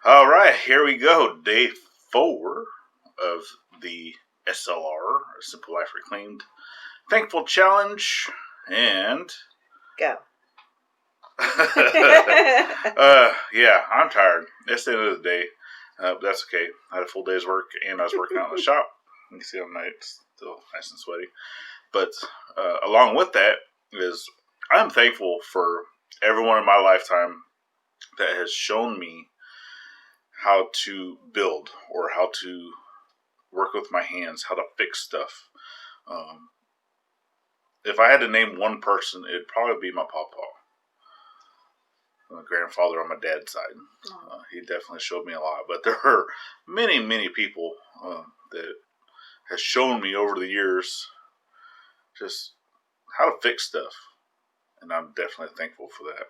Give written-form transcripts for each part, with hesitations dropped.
All right, here we go. Day 4 of the SLR, Simple Life Reclaimed Thankful Challenge, and Go. yeah, I'm tired. It's the end of the day. That's okay. I had a full day's work, and I was working out in the shop. You can see I'm still nice and sweaty. But along with that is I'm thankful for everyone in my lifetime that has shown me how to build or how to work with my hands, how to fix stuff. If I had to name one person, it'd probably be my pawpaw, my grandfather on my dad's side. He definitely showed me a lot. But there are many, many people that has shown me over the years just how to fix stuff. And I'm definitely thankful for that.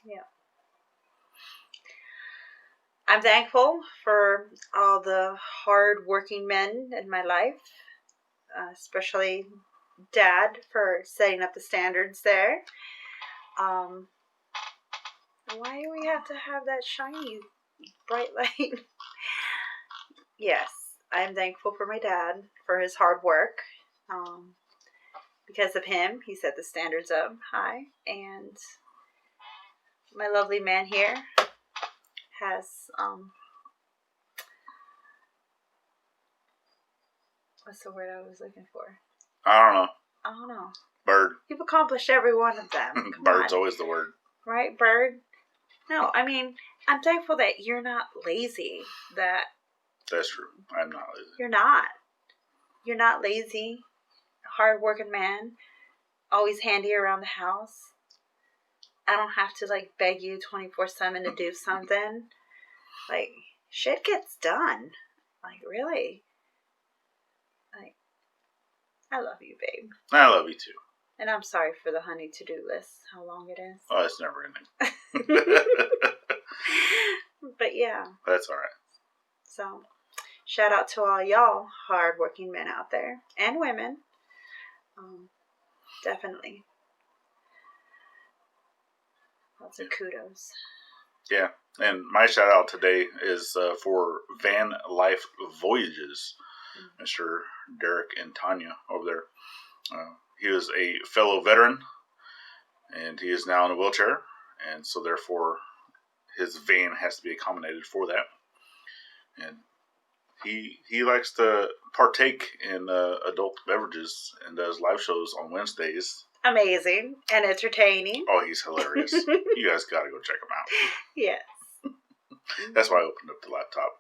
Yeah. I'm thankful for all the hard-working men in my life, especially Dad for setting up the standards there. Why do we have to have that shiny, bright light? Yes, I'm thankful for my dad for his hard work. Because of him, he set the standards up high, and my lovely man here has what's the word I was looking for? I don't know. Bird. You've accomplished every one of them. Bird's always the word. Right, bird? No, I mean, I'm thankful that you're not lazy. That's true. I'm not lazy. You're not. You're not lazy. Hard-working man. Always handy around the house. I don't have to, beg you 24/7 to do something. Shit gets done. Really. I love you, babe. I love you, too. And I'm sorry for the honey to-do list, how long it is. Oh, it's never ending. But yeah. That's all right. So, shout out to all y'all hard-working men out there. And women. Definitely. Lots of kudos. Yeah. And my shout out today is for Van Life Voyages. Mr. Derec and Tanya over there. He was a fellow veteran, and he is now in a wheelchair, and so therefore his van has to be accommodated for that. And he likes to partake in adult beverages and does live shows on Wednesdays. Amazing and entertaining. Oh, he's hilarious. You guys got to go check him out. Yes. That's why I opened up the laptop.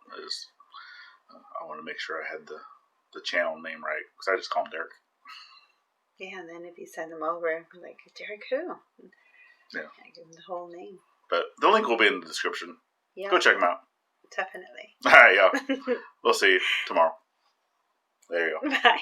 I want to make sure I had the channel name right, because I just call him Derek. Yeah, and then if you send them over, Derek who? Yeah. I give them the whole name. But the link will be in the description. Yeah. Go check them out. Definitely. All right, y'all. We'll see you tomorrow. There you go. Bye.